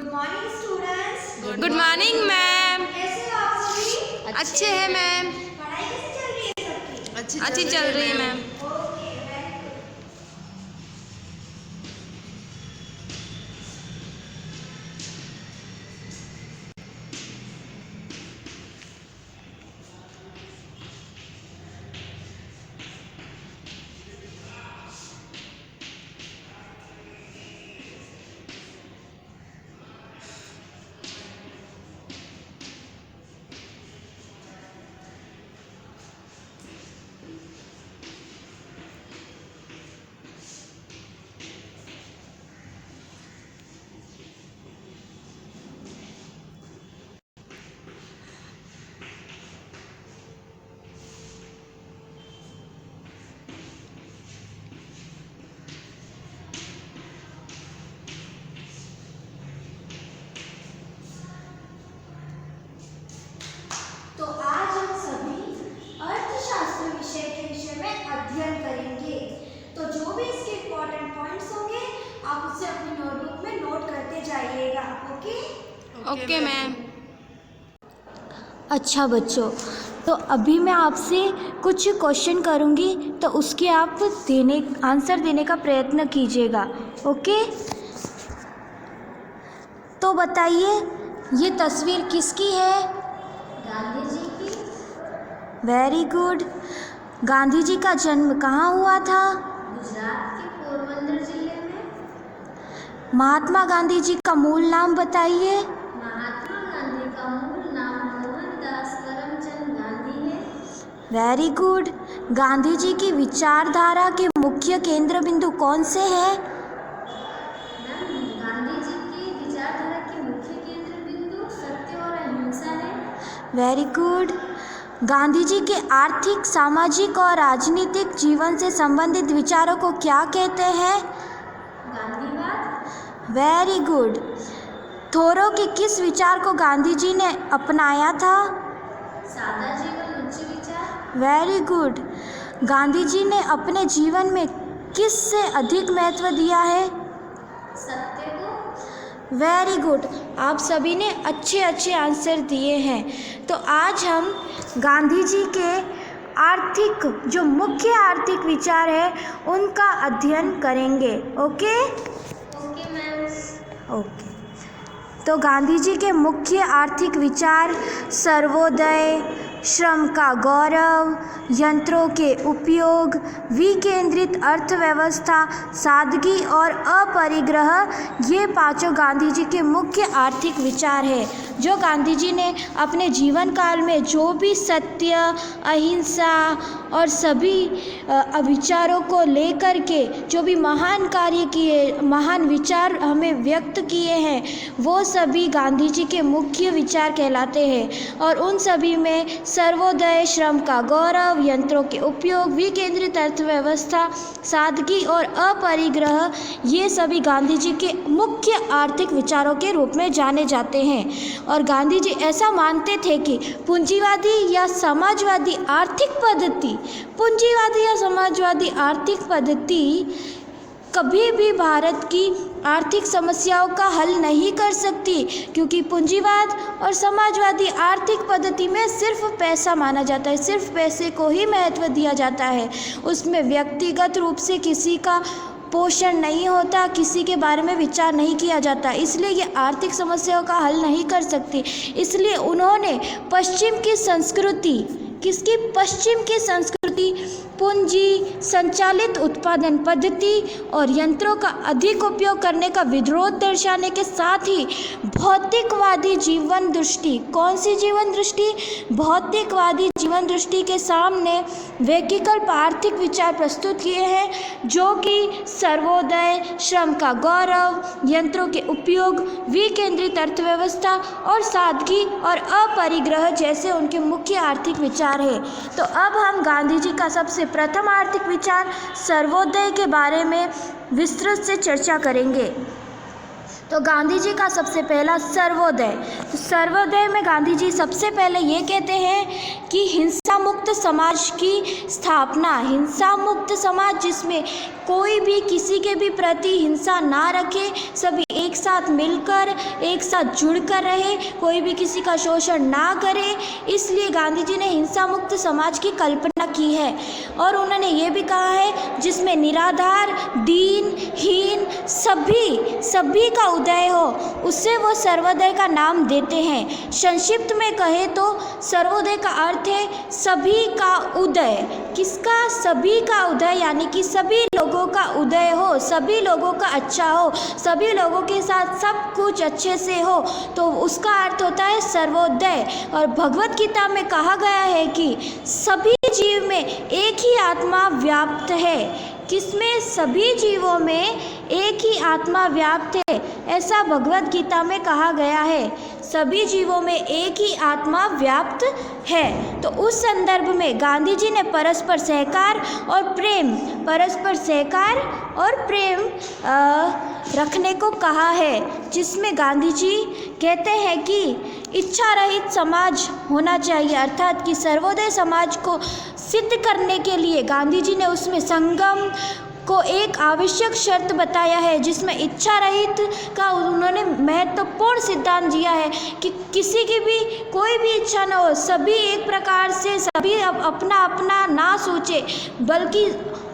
Good morning students. Good morning ma'am. कैसे हो आप सभी? अच्छे हैं मैम। पढ़ाई कैसे चल रही है सबकी? अच्छी चल रही है मैम। Okay, very good. तो आज हम सभी अर्थशास्त्र विषय में अध्ययन करेंगे। तो जो भी इसके इम्पोर्टेंट पॉइंट्स होंगे आप उसे अपनी नोटबुक में नोट करते जाइएगा। Okay ma'am. अच्छा बच्चों, तो अभी मैं आपसे कुछ क्वेश्चन करूँगी तो उसके आप आंसर देने का प्रयत्न कीजिएगा। ओके, तो बताइए ये तस्वीर किसकी है? गांधी जी की। Very good. गांधी जी का जन्म कहाँ हुआ था? गुजरात के पोरबंदर जिले में। महात्मा गांधी जी का मूल नाम बताइए। महात्मा गांधी का मूल नाम मोहनदास करमचंद गांधी है। Very good. गांधी जी की विचारधारा के मुख्य केंद्र बिंदु कौन से हैं? गांधी जी की विचारधारा के मुख्य केंद्र बिंदु सत्य और अहिंसा है। Very good. गांधी जी के आर्थिक, सामाजिक और राजनीतिक जीवन से संबंधित विचारों को क्या कहते हैं? गांधीवाद। Very good. थोरो के किस विचार को गांधी जी ने अपनाया था? सादा जीवन उच्च विचार। Very good. गांधी जी ने अपने जीवन में किस से अधिक महत्व दिया है? सत्य को। Very good. आप सभी ने अच्छे आंसर दिए हैं। तो आज हम गांधी जी के आर्थिक, जो मुख्य आर्थिक विचार है उनका अध्ययन करेंगे। Okay ma'am. ओके। तो गांधी जी के मुख्य आर्थिक विचार सर्वोदय, श्रम का गौरव, यंत्रों के उपयोग, विकेंद्रित अर्थव्यवस्था, सादगी और अपरिग्रह, ये पांचों गांधी जी के मुख्य आर्थिक विचार हैं जो गांधी जी ने अपने जीवन काल में जो भी सत्य, अहिंसा और सभी विचारों को लेकर के जो भी महान कार्य किए, महान विचार हमें व्यक्त किए हैं, वो सभी गांधी जी के मुख्य विचार कहलाते हैं। और उन सभी में सर्वोदय, श्रम का गौरव, यंत्रों के उपयोग, विकेंद्रित अर्थव्यवस्था, सादगी और अपरिग्रह, ये सभी गांधी जी के मुख्य आर्थिक विचारों के रूप में जाने जाते हैं। और गांधी जी ऐसा मानते थे कि पूंजीवादी या समाजवादी आर्थिक पद्धति कभी भी भारत की आर्थिक समस्याओं का हल नहीं कर सकती, क्योंकि पूंजीवाद और समाजवादी आर्थिक पद्धति में सिर्फ पैसा माना जाता है, सिर्फ पैसे को ही महत्व दिया जाता है। उसमें व्यक्तिगत रूप से किसी का पोषण नहीं होता, किसी के बारे में विचार नहीं किया जाता, इसलिए ये आर्थिक समस्याओं का हल नहीं कर सकती। इसलिए उन्होंने पश्चिम की संस्कृति पूंजी संचालित उत्पादन पद्धति और यंत्रों का अधिक उपयोग करने का विरोध दर्शाने के साथ ही भौतिकवादी जीवन दृष्टि, कौन सी जीवन दृष्टि? भौतिकवादी जीवन दृष्टि के सामने वैकल्पिक आर्थिक विचार प्रस्तुत किए हैं, जो कि सर्वोदय, श्रम का गौरव, यंत्रों के उपयोग, विकेंद्रित अर्थव्यवस्था और सादगी और अपरिग्रह जैसे उनके मुख्य आर्थिक विचार है। तो अब हम गांधी जी का सबसे प्रथम आर्थिक विचार सर्वोदय के बारे में विस्तृत से चर्चा करेंगे। तो गांधी जी का सबसे पहला सर्वोदय। तो सर्वोदय में गांधी जी सबसे पहले ये कहते हैं कि हिंसा मुक्त समाज की स्थापना, हिंसा मुक्त समाज जिसमें कोई भी किसी के भी प्रति हिंसा ना रखे, सभी एक साथ मिलकर, एक साथ जुड़कर रहे, कोई भी किसी का शोषण ना करे। इसलिए गांधी जी ने हिंसा मुक्त समाज की कल्पना की है। और उन्होंने ये भी कहा है जिसमें निराधार, दीन, हीन सभी का उदय हो, उससे वो सर्वोदय का नाम देते हैं। संक्षिप्त में कहे तो सर्वोदय का अर्थ है सभी का उदय। किसका? सभी का उदय, यानी कि सभी लोगों का उदय हो, सभी लोगों का अच्छा हो, सभी लोगों के साथ सब कुछ अच्छे से हो, तो उसका अर्थ होता है सर्वोदय। और भगवत गीता में कहा गया है कि सभी जीव में एक ही आत्मा व्याप्त है। किसमें? सभी जीवों में एक ही आत्मा व्याप्त है, ऐसा भगवत गीता में कहा गया है। सभी जीवों में एक ही आत्मा व्याप्त है। तो उस संदर्भ में गांधी जी ने परस्पर सहकार और प्रेम रखने को कहा है, जिसमें गांधी जी कहते हैं कि इच्छा रहित समाज होना चाहिए, अर्थात कि सर्वोदय समाज को सिद्ध करने के लिए गांधी जी ने उसमें संगम को एक आवश्यक शर्त बताया है, जिसमें इच्छा रहित का उन्होंने महत्वपूर्ण सिद्धांत दिया है कि किसी की भी कोई भी इच्छा न हो, सभी एक प्रकार से सभी अपना अपना ना सोचे, बल्कि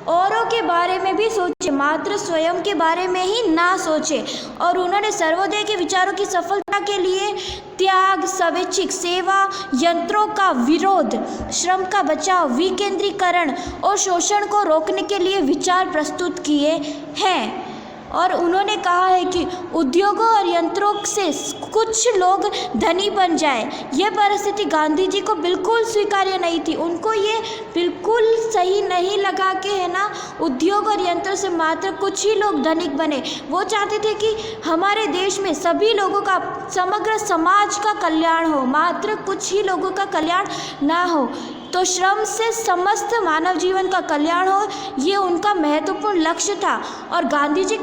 औरों के बारे में भी सोचे, मात्र स्वयं के बारे में ही ना सोचे। और उन्होंने सर्वोदय के विचारों की सफलता के लिए त्याग, स्वैच्छिक सेवा, यंत्रों का विरोध, श्रम का बचाव, विकेंद्रीकरण और शोषण को रोकने के लिए विचार प्रस्तुत किए हैं। और उन्होंने कहा है कि उद्योगों और यंत्रों से कुछ लोग धनी बन जाए, यह परिस्थिति गांधी जी को बिल्कुल स्वीकार्य नहीं थी। उनको ये बिल्कुल सही नहीं लगा कि है ना, उद्योग और यंत्रों से मात्र कुछ ही लोग धनिक बने। वो चाहते थे कि हमारे देश में सभी लोगों का, समग्र समाज का कल्याण हो, मात्र कुछ ही लोगों का कल्याण ना हो। तो श्रम से समस्त मानव जीवन का कल्याण हो, ये उनका महत्वपूर्ण लक्ष्य था। और गांधी जी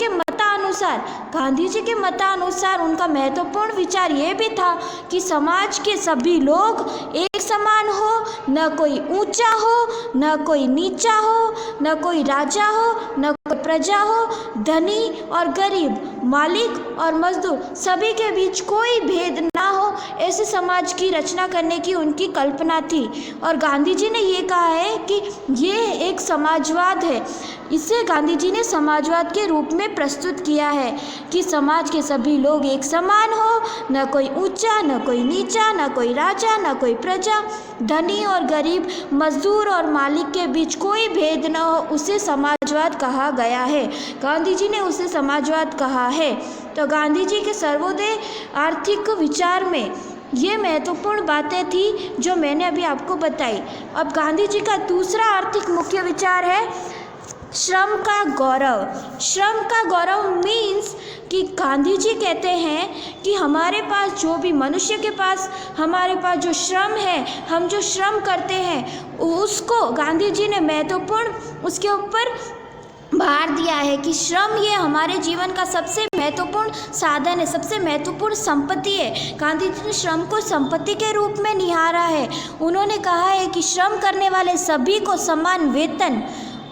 के मतानुसार उनका महत्वपूर्ण विचार ये भी था कि समाज के सभी लोग एक समान हो, न कोई ऊंचा हो, न कोई नीचा हो, न कोई राजा हो, न कोई प्रजा हो, धनी और गरीब, मालिक और मजदूर, सभी के बीच कोई भेद ना हो, ऐसे समाज की रचना करने की उनकी कल्पना थी। और गांधी जी ने ये कहा है कि ये एक समाजवाद है। इसे गांधी जी ने समाजवाद के रूप में प्रस्तुत किया है कि समाज के सभी लोग एक समान हो, न कोई ऊंचा, न कोई नीचा, न कोई राजा, न कोई प्रजा, धनी और गरीब, मजदूर और मालिक के बीच कोई भेद न हो, उसे समाजवाद कहा गया है। गांधी जी ने उसे समाजवाद कहा है। तो गांधी जी के सर्वोदय आर्थिक विचार में ये महत्वपूर्ण बातें थी जो मैंने अभी आपको बताई। अब गांधी जी का दूसरा आर्थिक मुख्य विचार है श्रम का गौरव। श्रम का गौरव मीन्स कि गांधी जी कहते हैं कि हमारे पास जो भी मनुष्य के पास हमारे पास जो श्रम है, हम जो श्रम करते हैं, उसको गांधी जी ने महत्वपूर्ण उसके ऊपर भार दिया है कि श्रम ये हमारे जीवन का सबसे महत्वपूर्ण साधन है, सबसे महत्वपूर्ण संपत्ति है। गांधी जी ने श्रम को संपत्ति के रूप में निहारा है। उन्होंने कहा है कि श्रम करने वाले सभी को समान वेतन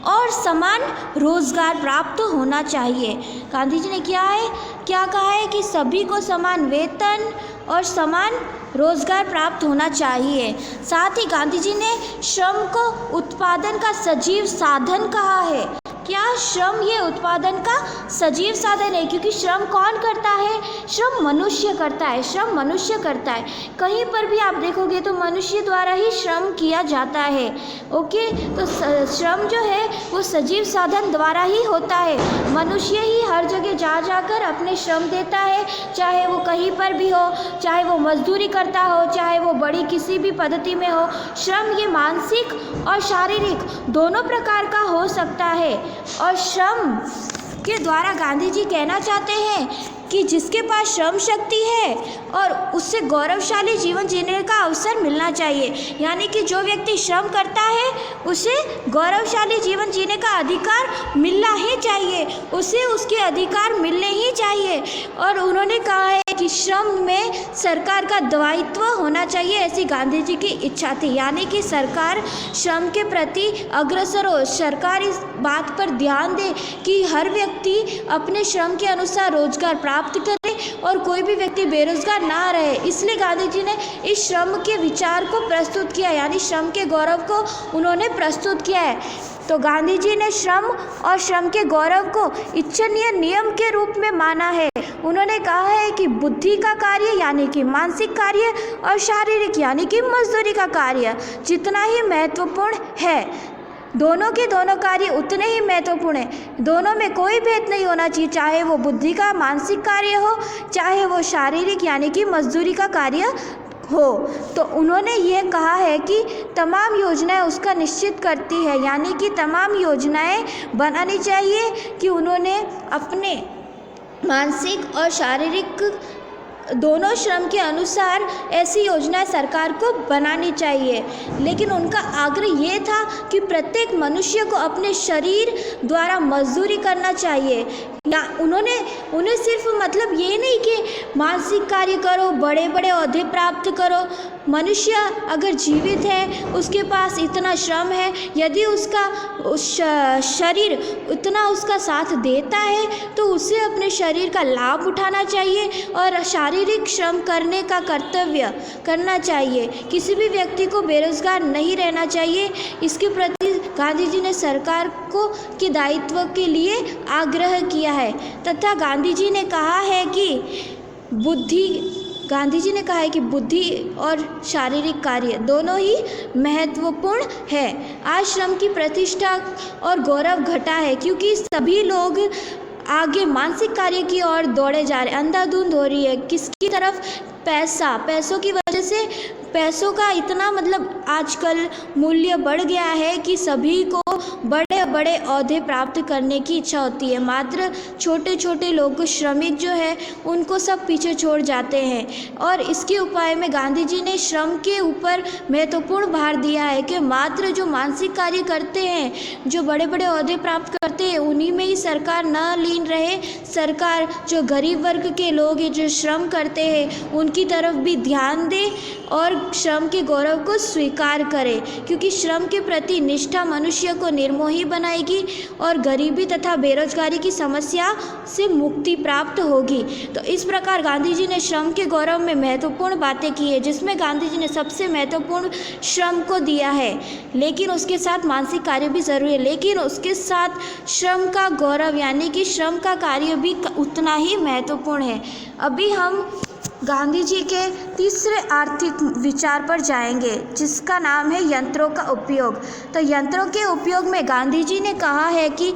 और समान रोजगार प्राप्त होना चाहिए। गांधी जी ने क्या कहा है कि सभी को समान वेतन और समान रोजगार प्राप्त होना चाहिए। साथ ही गांधी जी ने श्रम को उत्पादन का सजीव साधन कहा है। क्या श्रम ये उत्पादन का सजीव साधन है? क्योंकि श्रम कौन करता है? श्रम मनुष्य करता है। श्रम मनुष्य करता है। कहीं पर भी आप देखोगे तो मनुष्य द्वारा ही श्रम किया जाता है। ओके, तो श्रम जो है वो सजीव साधन द्वारा ही होता है। मनुष्य ही हर जगह जा जाकर अपने श्रम देता है, चाहे वो कहीं पर भी हो, चाहे वो मजदूरी करता हो, चाहे वो बड़ी किसी भी पद्धति में हो। श्रम ये मानसिक और शारीरिक दोनों प्रकार का हो सकता है। और श्रम के द्वारा गांधी जी कहना चाहते हैं कि जिसके पास श्रम शक्ति है और उससे गौरवशाली जीवन जीने का अवसर मिलना चाहिए। यानी कि जो व्यक्ति श्रम करता है उसे गौरवशाली जीवन जीने का अधिकार मिलना ही चाहिए, उसे उसके अधिकार मिलने ही चाहिए। और उन्होंने कहा है कि श्रम में सरकार का दायित्व होना चाहिए, ऐसी गांधी जी की इच्छा थी। यानी कि सरकार श्रम के प्रति अग्रसर हो, सरकार इस बात पर ध्यान दे कि हर व्यक्ति अपने श्रम के अनुसार रोजगार प्राप्त करे, और कोई भी व्यक्ति बेरोजगार ना रहे, इसलिए गांधी जी ने इस श्रम के विचार को प्रस्तुत किया, यानी श्रम के गौरव को उन्होंने प्रस्तुत किया है। तो गांधी जी ने श्रम और श्रम के गौरव को इच्छनीय नियम के रूप में माना है। उन्होंने कहा है कि बुद्धि का कार्य यानी कि मानसिक कार्य और शारीरिक यानी कि मजदूरी का कार्य जितना ही महत्वपूर्ण है, दोनों के दोनों कार्य उतने ही महत्वपूर्ण हैं। दोनों में कोई भेद नहीं होना चाहिए, चाहे वो बुद्धि का मानसिक कार्य हो, चाहे वो शारीरिक यानी कि मजदूरी का कार्य हो। तो उन्होंने ये कहा है कि तमाम योजनाएं उसका निश्चित करती है, यानी कि तमाम योजनाएं बनानी चाहिए कि उन्होंने अपने मानसिक और शारीरिक दोनों श्रम के अनुसार ऐसी योजनाएं सरकार को बनानी चाहिए। लेकिन उनका आग्रह ये था कि प्रत्येक मनुष्य को अपने शरीर द्वारा मजदूरी करना चाहिए। या उन्हें सिर्फ मतलब ये नहीं कि मानसिक कार्य करो, बड़े बड़े ओहदे प्राप्त करो। मनुष्य अगर जीवित है, उसके पास इतना श्रम है, यदि उसका शरीर उतना उसका साथ देता है तो उसे अपने शरीर का लाभ उठाना चाहिए और शारीरिक श्रम करने का कर्तव्य करना चाहिए। किसी भी व्यक्ति को बेरोजगार नहीं रहना चाहिए। इसके प्रति गांधी जी ने सरकार को के दायित्व के लिए आग्रह किया है तथा गांधी जी ने कहा है कि बुद्धि और शारीरिक कार्य दोनों ही महत्वपूर्ण है। आज श्रम की प्रतिष्ठा और गौरव घटा है क्योंकि सभी लोग आगे मानसिक कार्य की ओर दौड़े जा रहे हैं। अंधाधुंध हो रही है किसकी तरफ? पैसों की वजह से पैसों का इतना मतलब आजकल मूल्य बढ़ गया है कि सभी को बड़े बड़े ओहदे प्राप्त करने की इच्छा होती है। मात्र छोटे छोटे लोग श्रमिक जो है उनको सब पीछे छोड़ जाते हैं। और इसके उपाय में गांधी जी ने श्रम के ऊपर महत्वपूर्ण भार दिया है कि मात्र जो मानसिक कार्य करते हैं, जो बड़े बड़े ओहदे प्राप्त करते हैं, उन्हीं में ही सरकार न लीन रहे। सरकार जो गरीब वर्ग के लोग हैं, जो श्रम करते हैं, उनकी तरफ भी ध्यान दे और श्रम के गौरव को स्वीकार करे, क्योंकि श्रम के प्रति निष्ठा मनुष्य को निर्मोही बनाएगी और गरीबी तथा बेरोजगारी की समस्या से मुक्ति प्राप्त होगी। तो इस प्रकार गांधी जी ने श्रम के गौरव में महत्वपूर्ण बातें की है, जिसमें गांधी जी ने सबसे महत्वपूर्ण श्रम को दिया है। लेकिन उसके साथ मानसिक कार्य भी ज़रूरी है, लेकिन उसके साथ श्रम का गौरव यानी कि श्रम का कार्य भी उतना ही महत्वपूर्ण है। अभी हम गांधी जी के तीसरे आर्थिक विचार पर जाएंगे, जिसका नाम है यंत्रों का उपयोग। तो यंत्रों के उपयोग में गांधी जी ने कहा है कि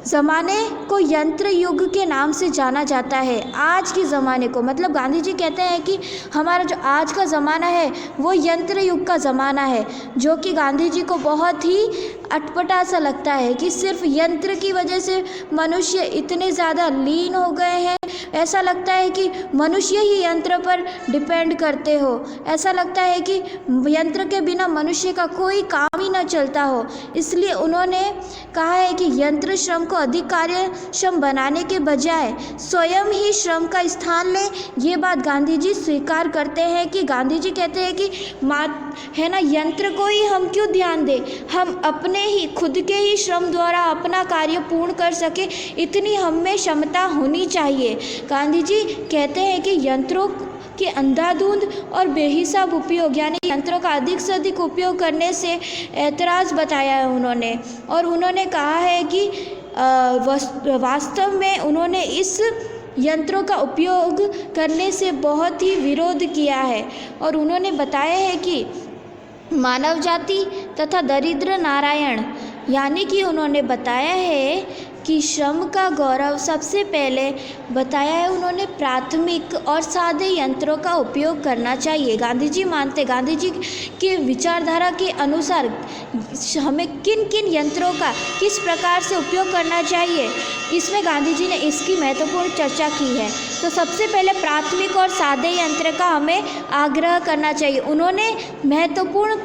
ज़माने को यंत्र युग के नाम से जाना जाता है। आज के ज़माने को मतलब गांधी जी कहते हैं कि हमारा जो आज का ज़माना है वो यंत्र युग का ज़माना है, जो कि गांधी जी को बहुत ही अटपटा सा लगता है कि सिर्फ यंत्र की वजह से मनुष्य इतने ज़्यादा लीन हो गए हैं। ऐसा लगता है कि मनुष्य ही यंत्र पर डिपेंड करते हो, ऐसा लगता है कि यंत्र के बिना मनुष्य का कोई काम ही न चलता हो। इसलिए उन्होंने कहा है कि यंत्र श्रम को अधिक कार्यक्षम बनाने के बजाय स्वयं ही श्रम का स्थान ले। ये बात गांधी जी स्वीकार करते हैं कि गांधी जी कहते हैं कि है ना, यंत्र को ही हम क्यों ध्यान दें, हम अपने ही खुद के ही श्रम द्वारा अपना कार्य पूर्ण कर सके, इतनी हम में क्षमता होनी चाहिए। गांधी जी कहते हैं कि यंत्रों के अंधाधुंध और बेहिसाब उपयोग यानी यंत्रों का अधिक से अधिक उपयोग करने से ऐतराज़ बताया है उन्होंने। और उन्होंने कहा है कि वास्तव में उन्होंने इस यंत्रों का उपयोग करने से बहुत ही विरोध किया है। और उन्होंने बताया है कि मानव जाति तथा दरिद्र नारायण यानी कि उन्होंने बताया है कि श्रम का गौरव सबसे पहले बताया है उन्होंने प्राथमिक और सादे यंत्रों का उपयोग करना चाहिए। गांधी जी मानते, गांधी जी के विचारधारा के अनुसार हमें किन किन यंत्रों का किस प्रकार से उपयोग करना चाहिए, इसमें गांधी जी ने इसकी महत्वपूर्ण चर्चा की है। तो सबसे पहले प्राथमिक और सादे यंत्र का हमें आग्रह करना चाहिए। उन्होंने महत्वपूर्ण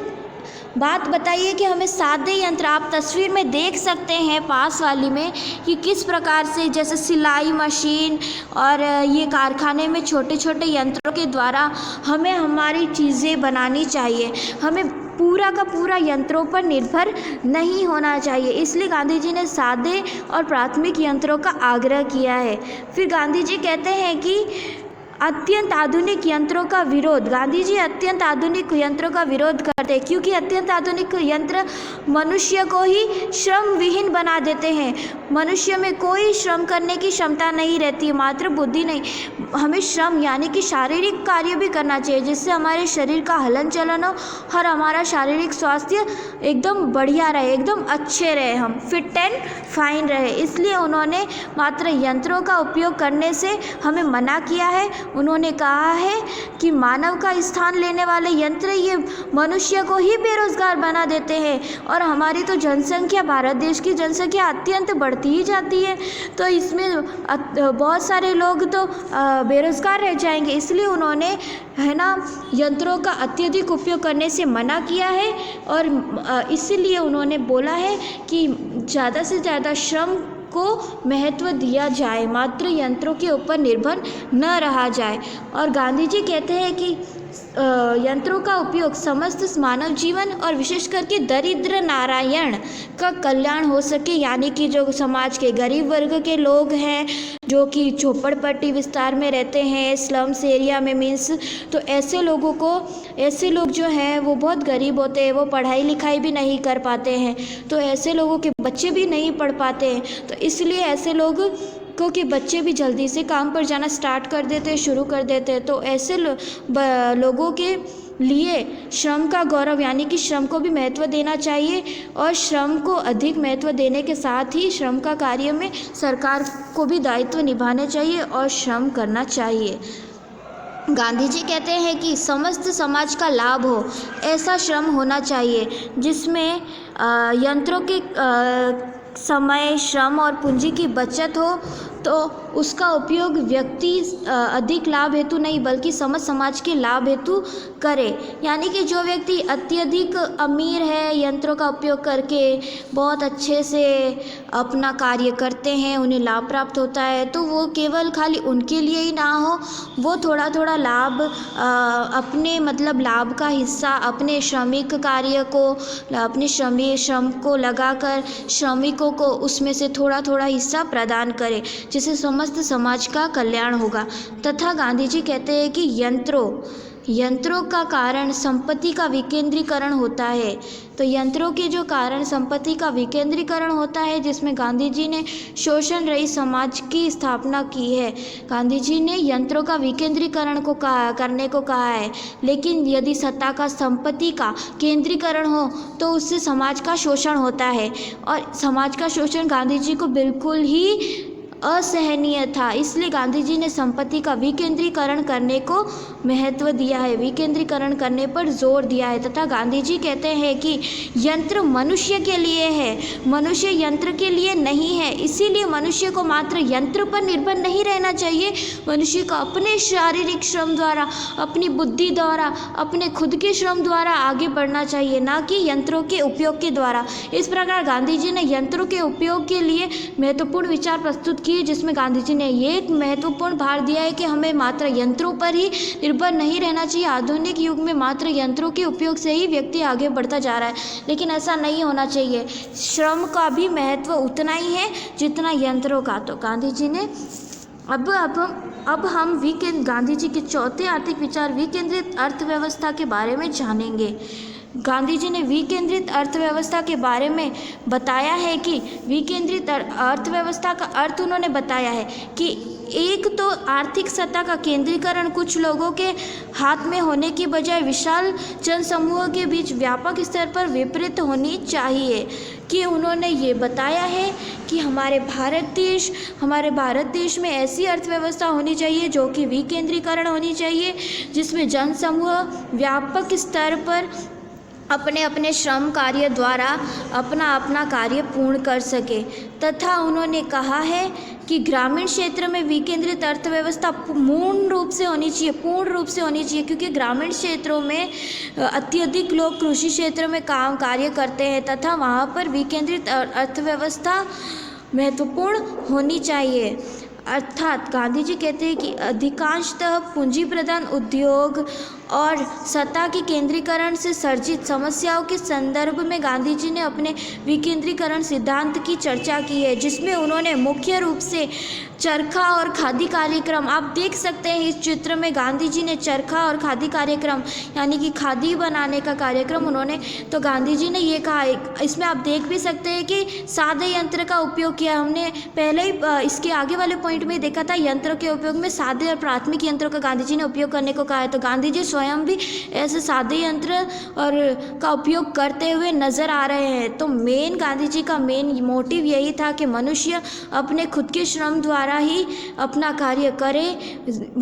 बात बताइए कि हमें सादे यंत्र, आप तस्वीर में देख सकते हैं पास वाली में कि किस प्रकार से जैसे सिलाई मशीन और ये कारखाने में छोटे छोटे यंत्रों के द्वारा हमें हमारी चीज़ें बनानी चाहिए। हमें पूरा का पूरा यंत्रों पर निर्भर नहीं होना चाहिए। इसलिए गांधी जी ने सादे और प्राथमिक यंत्रों का आग्रह किया है। फिर गांधी जी कहते हैं कि अत्यंत आधुनिक यंत्रों का विरोध, गांधी जी अत्यंत आधुनिक यंत्रों का विरोध करते हैं, क्योंकि अत्यंत आधुनिक यंत्र मनुष्य को ही श्रम विहीन बना देते हैं। मनुष्य में कोई श्रम करने की क्षमता नहीं रहती है, मात्र बुद्धि नहीं। हमें श्रम यानी कि शारीरिक कार्य भी करना चाहिए, जिससे हमारे शरीर का हलन चलन हो और हमारा शारीरिक स्वास्थ्य एकदम बढ़िया रहे, एकदम अच्छे रहे, हम फिट एंड फाइन रहे। इसलिए उन्होंने मात्र यंत्रों का उपयोग करने से हमें मना किया है। उन्होंने कहा है कि मानव का स्थान लेने वाले यंत्र ये मनुष्य को ही बेरोजगार बना देते हैं, और हमारी तो जनसंख्या, भारत देश की जनसंख्या अत्यंत बढ़ती ही जाती है, तो इसमें बहुत सारे लोग तो बेरोजगार रह जाएंगे। इसलिए उन्होंने यंत्रों का अत्यधिक उपयोग करने से मना किया है, और इसलिए उन्होंने बोला है कि ज़्यादा से ज़्यादा श्रम को महत्व दिया जाए, मात्र यंत्रों के ऊपर निर्भर न रहा जाए। और गांधी जी कहते हैं कि यंत्रों का उपयोग समस्त मानव जीवन और विशेष करके दरिद्र नारायण का कल्याण हो सके, यानी कि जो समाज के गरीब वर्ग के लोग हैं, जो कि झोपड़पट्टी विस्तार में रहते हैं, स्लम्स एरिया में मीन्स, तो ऐसे लोग जो हैं वो बहुत गरीब होते हैं, वो पढ़ाई लिखाई भी नहीं कर पाते हैं, तो ऐसे लोगों के बच्चे भी नहीं पढ़ पाते हैं, तो इसलिए ऐसे लोग क्योंकि बच्चे भी जल्दी से काम पर जाना स्टार्ट कर देते हैं, शुरू कर देते हैं, तो ऐसे लोगों के लिए श्रम का गौरव यानी कि श्रम को भी महत्व देना चाहिए, और श्रम को अधिक महत्व देने के साथ ही श्रम का कार्य में सरकार को भी दायित्व निभाने चाहिए और श्रम करना चाहिए। गांधी जी कहते हैं कि समस्त समाज का लाभ हो ऐसा श्रम होना चाहिए, जिसमें यंत्रों के समय, श्रम और पूंजी की बचत हो, तो उसका उपयोग व्यक्ति अधिक लाभ हेतु नहीं बल्कि समस्त समाज के लाभ हेतु करे। यानी कि जो व्यक्ति अत्यधिक अमीर है, यंत्रों का उपयोग करके बहुत अच्छे से अपना कार्य करते हैं, उन्हें लाभ प्राप्त होता है, तो वो केवल खाली उनके लिए ही ना हो, वो थोड़ा थोड़ा लाभ अपने लाभ का हिस्सा अपने श्रमिक कार्य को, अपने श्रम को लगाकर श्रमिकों को उसमें से थोड़ा थोड़ा हिस्सा प्रदान करे, जिससे समस्त समाज का कल्याण होगा। तथा गांधी जी कहते हैं कि यंत्रों का कारण संपत्ति का विकेंद्रीकरण होता है। तो यंत्रों के जो कारण संपत्ति का विकेंद्रीकरण होता है, जिसमें गांधी जी ने शोषण रहित समाज की स्थापना की है। गांधी जी ने यंत्रों का विकेंद्रीकरण को करने को कहा है, लेकिन यदि सत्ता का संपत्ति का केंद्रीकरण हो तो उससे समाज का शोषण होता है, और समाज का शोषण गांधी जी को बिल्कुल ही असहनीय था। इसलिए गांधी जी ने संपत्ति का विकेंद्रीकरण करने को महत्व दिया है, विकेंद्रीकरण करने पर जोर दिया है। तथा गांधी जी कहते हैं कि यंत्र मनुष्य के लिए है, मनुष्य यंत्र के लिए नहीं है। इसीलिए मनुष्य को मात्र यंत्र पर निर्भर नहीं रहना चाहिए, मनुष्य को अपने शारीरिक श्रम द्वारा, अपनी बुद्धि द्वारा, अपने खुद के श्रम द्वारा आगे बढ़ना चाहिए, ना कि यंत्रों के उपयोग के द्वारा। इस प्रकार गांधी जी ने यंत्रों के उपयोग के लिए महत्वपूर्ण विचार प्रस्तुत किए, जिसमें गांधी जी ने ये एक महत्वपूर्ण भार दिया है कि हमें मात्र यंत्रों पर ही निर्भर नहीं रहना चाहिए। आधुनिक युग में मात्र यंत्रों के उपयोग से ही व्यक्ति आगे बढ़ता जा रहा है, लेकिन ऐसा नहीं होना चाहिए। श्रम का भी महत्व उतना ही है जितना यंत्रों का। तो गांधी जी ने अब हम गांधी जी के चौथे आर्थिक विचार विकेंद्रित अर्थव्यवस्था के बारे में जानेंगे। गांधी जी ने विकेंद्रित अर्थव्यवस्था के बारे में बताया है कि विकेंद्रित अर्थव्यवस्था का अर्थ उन्होंने बताया है कि एक तो आर्थिक सत्ता का केंद्रीकरण कुछ लोगों के हाथ में होने की बजाय विशाल जनसमूह के बीच व्यापक स्तर पर विपरीत होनी चाहिए। कि उन्होंने ये बताया है कि हमारे भारत देश में ऐसी अर्थव्यवस्था होनी चाहिए जो कि विकेंद्रीकरण होनी चाहिए, जिसमें जनसमूह व्यापक स्तर पर अपने अपने श्रम कार्य द्वारा अपना कार्य पूर्ण कर सके। तथा उन्होंने कहा है कि ग्रामीण क्षेत्र में विकेंद्रित अर्थव्यवस्था पूर्ण रूप से होनी चाहिए, क्योंकि ग्रामीण क्षेत्रों में अत्यधिक लोग कृषि क्षेत्र में कार्य करते हैं, तथा वहाँ पर विकेंद्रित अर्थव्यवस्था महत्वपूर्ण होनी चाहिए। अर्थात गांधी जी कहते हैं कि अधिकांशतः पूंजी प्रधान उद्योग और सत्ता के केंद्रीकरण से सर्जित समस्याओं के संदर्भ में गांधी जी ने अपने विकेंद्रीकरण सिद्धांत की चर्चा की है, जिसमें उन्होंने मुख्य रूप से चरखा और खादी कार्यक्रम, आप देख सकते हैं इस चित्र में गांधी जी ने चरखा और खादी कार्यक्रम यानी कि खादी बनाने का कार्यक्रम उन्होंने, तो गांधी जी ने ये कहा, इसमें आप देख भी सकते हैं कि सादे यंत्र का उपयोग किया। हमने पहले ही इसके आगे वाले पॉइंट में देखा था, यंत्रों के उपयोग में सादे और प्राथमिक यंत्रों का गांधी जी ने उपयोग करने को कहा है। तो गांधी जी स्वयं भी ऐसे सादे यंत्र और का उपयोग करते हुए नज़र आ रहे हैं। तो गांधी जी का मेन मोटिव यही था कि मनुष्य अपने खुद के श्रम द्वारा ही अपना कार्य करे,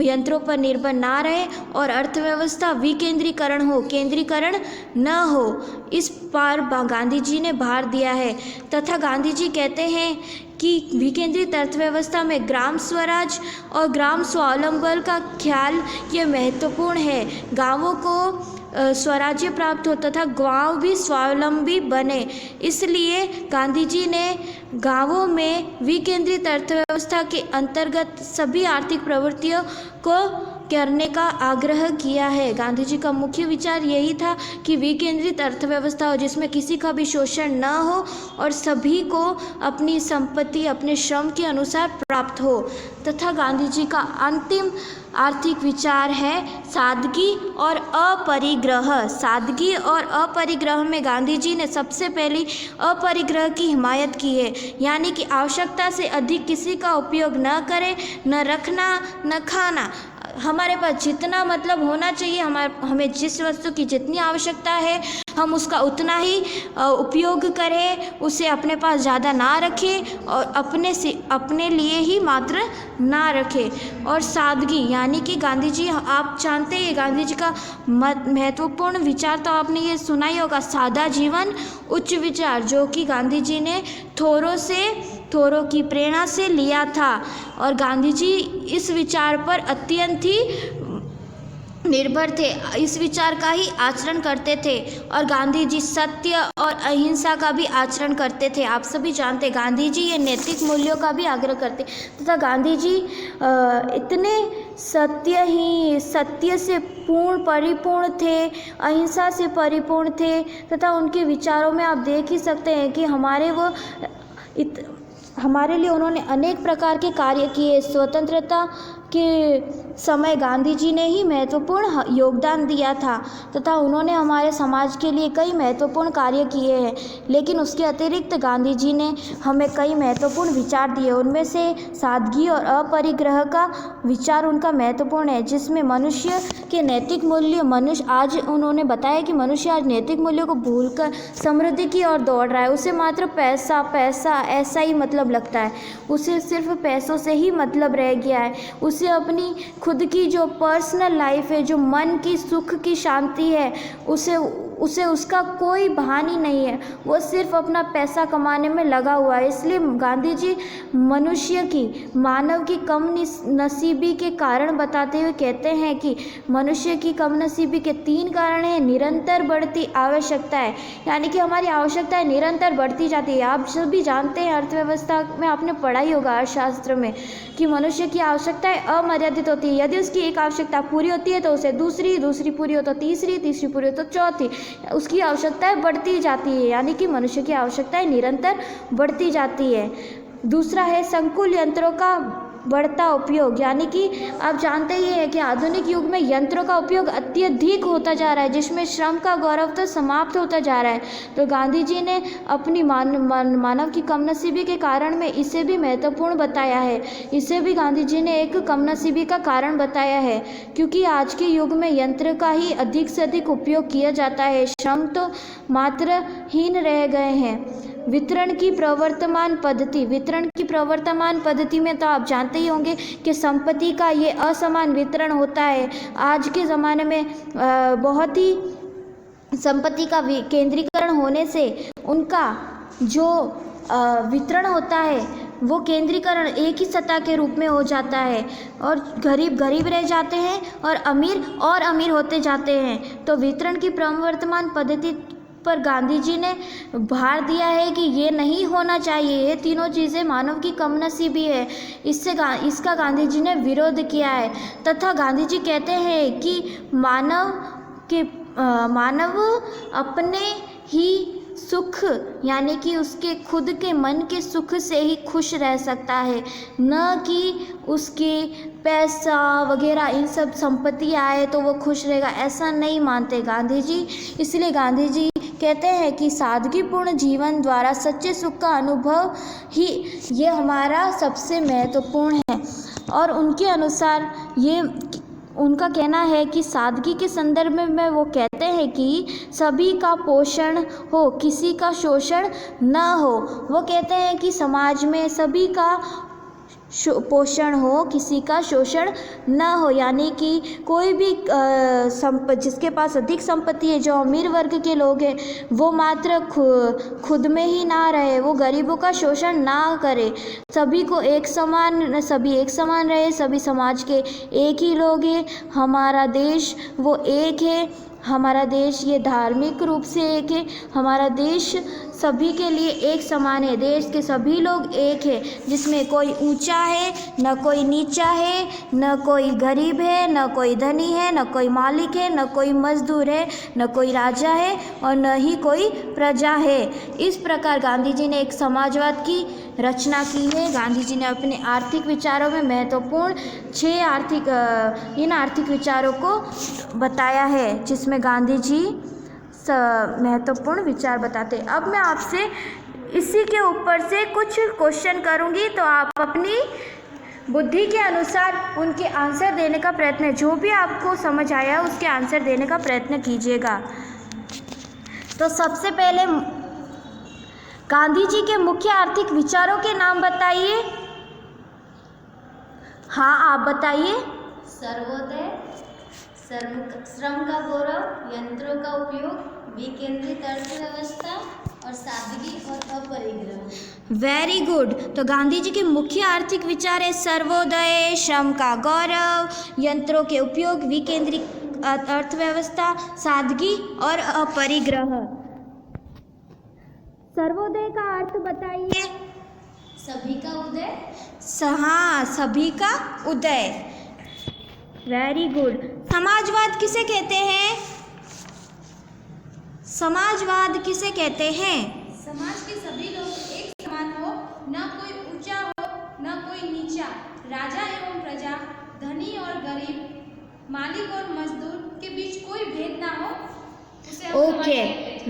यंत्रों पर निर्भर ना रहे और अर्थव्यवस्था विकेंद्रीकरण हो, केंद्रीकरण न हो, इस पर गांधी जी ने भार दिया है। तथा गांधी जी कहते हैं कि विकेंद्रित अर्थव्यवस्था में ग्राम स्वराज और ग्राम स्वावलंबन का ख्याल ये महत्वपूर्ण है। गांवों को स्वराज्य प्राप्त हो तथा गांव भी स्वावलंबी बने, इसलिए गांधी जी ने गांवों में विकेंद्रित अर्थव्यवस्था के अंतर्गत सभी आर्थिक प्रवृत्तियों को करने का आग्रह किया है। गांधी जी का मुख्य विचार यही था कि विकेंद्रित अर्थव्यवस्था हो, जिसमें किसी का भी शोषण न हो और सभी को अपनी संपत्ति अपने श्रम के अनुसार प्राप्त हो। तथा गांधी जी का अंतिम आर्थिक विचार है सादगी और अपरिग्रह। सादगी और अपरिग्रह में गांधी जी ने सबसे पहले अपरिग्रह की हिमायत की है, यानी कि आवश्यकता से अधिक किसी का उपयोग न करें, न रखना न खाना। हमारे पास जितना मतलब होना चाहिए, हमें जिस वस्तु की जितनी आवश्यकता है हम उसका उतना ही उपयोग करें, उसे अपने पास ज़्यादा ना रखें और अपने लिए ही मात्र ना रखें। और सादगी यानी कि गांधी जी, आप जानते हैं गांधी जी का महत्वपूर्ण विचार तो आपने ये सुना ही होगा, सादा जीवन उच्च विचार, जो कि गांधी जी ने थोरों की प्रेरणा से लिया था। और गांधी जी इस विचार पर अत्यंत ही निर्भर थे, इस विचार का ही आचरण करते थे। और गांधी जी सत्य और अहिंसा का भी आचरण करते थे। आप सभी जानते गांधी जी ये नैतिक मूल्यों का भी आग्रह करते तथा गांधी जी इतने सत्य से परिपूर्ण थे, अहिंसा से परिपूर्ण थे तथा उनके विचारों में आप देख ही सकते हैं कि हमारे लिए उन्होंने अनेक प्रकार के कार्य किए। स्वतंत्रता के समय गांधी जी ने ही महत्वपूर्ण योगदान दिया था तथा उन्होंने हमारे समाज के लिए कई महत्वपूर्ण कार्य किए हैं। लेकिन उसके अतिरिक्त गांधी जी ने हमें कई महत्वपूर्ण विचार दिए, उनमें से सादगी और अपरिग्रह का विचार उनका महत्वपूर्ण है, जिसमें मनुष्य के नैतिक मूल्य, आज उन्होंने बताया कि मनुष्य आज नैतिक मूल्यों को भूलकर समृद्धि की ओर दौड़ रहा है। उसे मात्र पैसा ऐसा ही मतलब लगता है, उसे सिर्फ पैसों से ही मतलब रह गया है। उसे अपनी खुद की जो पर्सनल लाइफ है, जो मन की सुख की शांति है, उसे उसका कोई भान ही नहीं है, वो सिर्फ अपना पैसा कमाने में लगा हुआ है। इसलिए गांधी जी मानव की कम नसीबी के कारण बताते हुए कहते हैं कि मनुष्य की कम नसीबी के 3 कारण हैं। निरंतर बढ़ती आवश्यकता है, यानी कि हमारी आवश्यकताएं निरंतर बढ़ती जाती है। आप सभी जानते हैं अर्थव्यवस्था में आपने पढ़ा ही होगा अर्थशास्त्र में कि मनुष्य की आवश्यकताएं अमर्यादित होती है। यदि उसकी एक आवश्यकता पूरी होती है तो उसे दूसरी पूरी हो तो तीसरी पूरी हो तो चौथी, उसकी आवश्यकताएं बढ़ती जाती है, यानी कि मनुष्य की आवश्यकताएं निरंतर बढ़ती जाती है। दूसरा है संकुल यंत्रों का बढ़ता उपयोग, यानी कि आप जानते ही हैं कि आधुनिक युग में यंत्रों का उपयोग अत्यधिक होता जा रहा है, जिसमें श्रम का गौरव तो समाप्त होता जा रहा है। तो गांधी जी ने अपनी मानव की कमनसीबी के कारण में इसे भी महत्वपूर्ण बताया है। इसे भी गांधी जी ने एक कमनसीबी का कारण बताया है, क्योंकि आज के युग में यंत्र का ही अधिक से अधिक उपयोग किया जाता है, श्रम तो मात्रहीन रह गए हैं। वितरण की प्रवर्तमान पद्धति में तो आप जानते ही होंगे कि संपत्ति का ये असमान वितरण होता है। आज के ज़माने में बहुत ही संपत्ति का केंद्रीकरण होने से उनका जो वितरण होता है वो केंद्रीकरण एक ही सत्ता के रूप में हो जाता है और गरीब रह जाते हैं और अमीर होते जाते हैं। तो वितरण की प्रवर्तमान पद्धति पर गांधी जी ने भार दिया है कि ये नहीं होना चाहिए, ये तीनों चीज़ें मानव की कमनसीबी है, इसका गांधी जी ने विरोध किया है। तथा गांधी जी कहते हैं कि मानव अपने ही सुख यानी कि उसके खुद के मन के सुख से ही खुश रह सकता है, न कि उसके पैसा वगैरह इन सब संपत्ति आए तो वो खुश रहेगा, ऐसा नहीं मानते गांधी जी। इसलिए गांधी जी कहते हैं कि सादगीपूर्ण जीवन द्वारा सच्चे सुख का अनुभव ही ये हमारा सबसे महत्वपूर्ण है। और उनके अनुसार उनका कहना है कि सादगी के संदर्भ में वो कहते हैं कि सभी का पोषण हो, किसी का शोषण न हो। वो कहते हैं कि समाज में सभी का पोषण हो, किसी का शोषण न हो, यानी कि कोई भी जिसके पास अधिक संपत्ति है, जो अमीर वर्ग के लोग हैं, वो मात्र खुद में ही ना रहे, वो गरीबों का शोषण ना करे, सभी एक समान रहे, सभी समाज के एक ही लोग हैं। हमारा देश वो एक है, हमारा देश ये धार्मिक रूप से एक है, हमारा देश सभी के लिए एक समान है, देश के सभी लोग एक है, जिसमें कोई ऊंचा है न कोई नीचा है, न कोई गरीब है न कोई धनी है, न कोई मालिक है न कोई मजदूर है, न कोई राजा है और न ही कोई प्रजा है। इस प्रकार गांधी जी ने एक समाजवाद की रचना की है। गांधी जी ने अपने आर्थिक विचारों में महत्वपूर्ण 6 आर्थिक विचारों को बताया है, जिसमें गांधी जी महत्वपूर्ण विचार बताते हैं। अब मैं आपसे इसी के ऊपर से कुछ क्वेश्चन करूंगी, तो आप अपनी बुद्धि के अनुसार उनके आंसर देने का प्रयत्न, जो भी आपको समझ आया उसके आंसर देने का प्रयत्न कीजिएगा। तो सबसे पहले गांधी जी के मुख्य आर्थिक विचारों के नाम बताइए। हाँ, आप बताइए। सर्वोदय, श्रम का गौरव, यंत्रों का उपयोग, विकेंद्रित अर्थव्यवस्था और सादगी और अपरिग्रह। Very good. तो गांधी जी के मुख्य आर्थिक विचार है सर्वोदय, श्रम का गौरव, यंत्रों के उपयोग, विकेंद्रित अर्थव्यवस्था, सादगी और अपरिग्रह। सर्वोदय का अर्थ बताइए। सभी का उदय। हाँ, सभी का उदय। Very good. समाजवाद किसे कहते हैं? समाजवाद किसे कहते हैं? समाज के सभी लोग एक समान हो, न कोई ऊंचा हो न कोई नीचा, राजा एवं प्रजा, धनी और गरीब, मालिक और मजदूर के बीच कोई भेद ना हो, okay,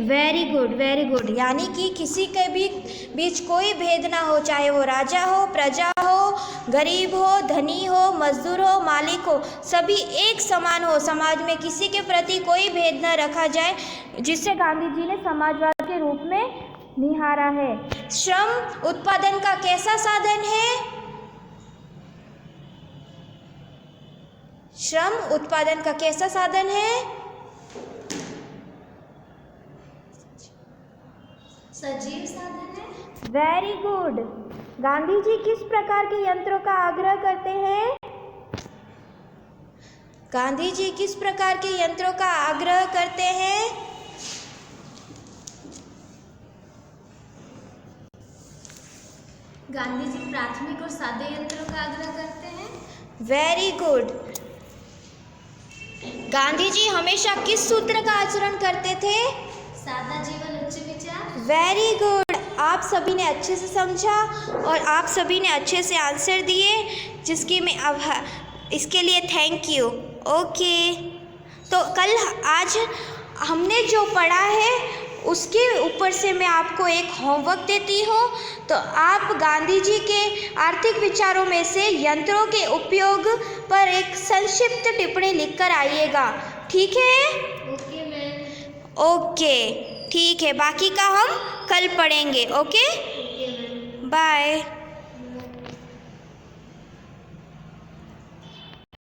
very good, very good. यानी कि किसी के भी बीच कोई भेद ना हो, चाहे वो राजा हो, प्रजा हो, गरीब हो, धनी हो, मजदूर हो, मालिक हो, सभी एक समान हो, समाज में किसी के प्रति कोई भेद न रखा जाए, जिसे गांधी जी ने समाजवाद के रूप में निहारा है। श्रम उत्पादन का कैसा साधन है? श्रम उत्पादन का कैसा साधन है? सजीव साधन है। Very good. गांधी जी किस प्रकार के यंत्रों का आग्रह करते हैं? गांधी जी किस प्रकार के यंत्रों का आग्रह करते हैं? गांधी जी प्राथमिक और सादे यंत्रों का आग्रह करते हैं। Very good. गांधी जी हमेशा किस सूत्र का आचरण करते थे? सादा जीवन उच्च विचार। Very good. आप सभी ने अच्छे से समझा और आप सभी ने अच्छे से आंसर दिए, जिसकी मैं इसके लिए थैंक यू। ओके, तो आज हमने जो पढ़ा है उसके ऊपर से मैं आपको एक होमवर्क देती हूँ। तो आप गांधी जी के आर्थिक विचारों में से यंत्रों के उपयोग पर एक संक्षिप्त टिप्पणी लिखकर आइएगा, ठीक है? Okay ma'am. ओके, ठीक है, बाकी का हम कल पढ़ेंगे। Okay, bye.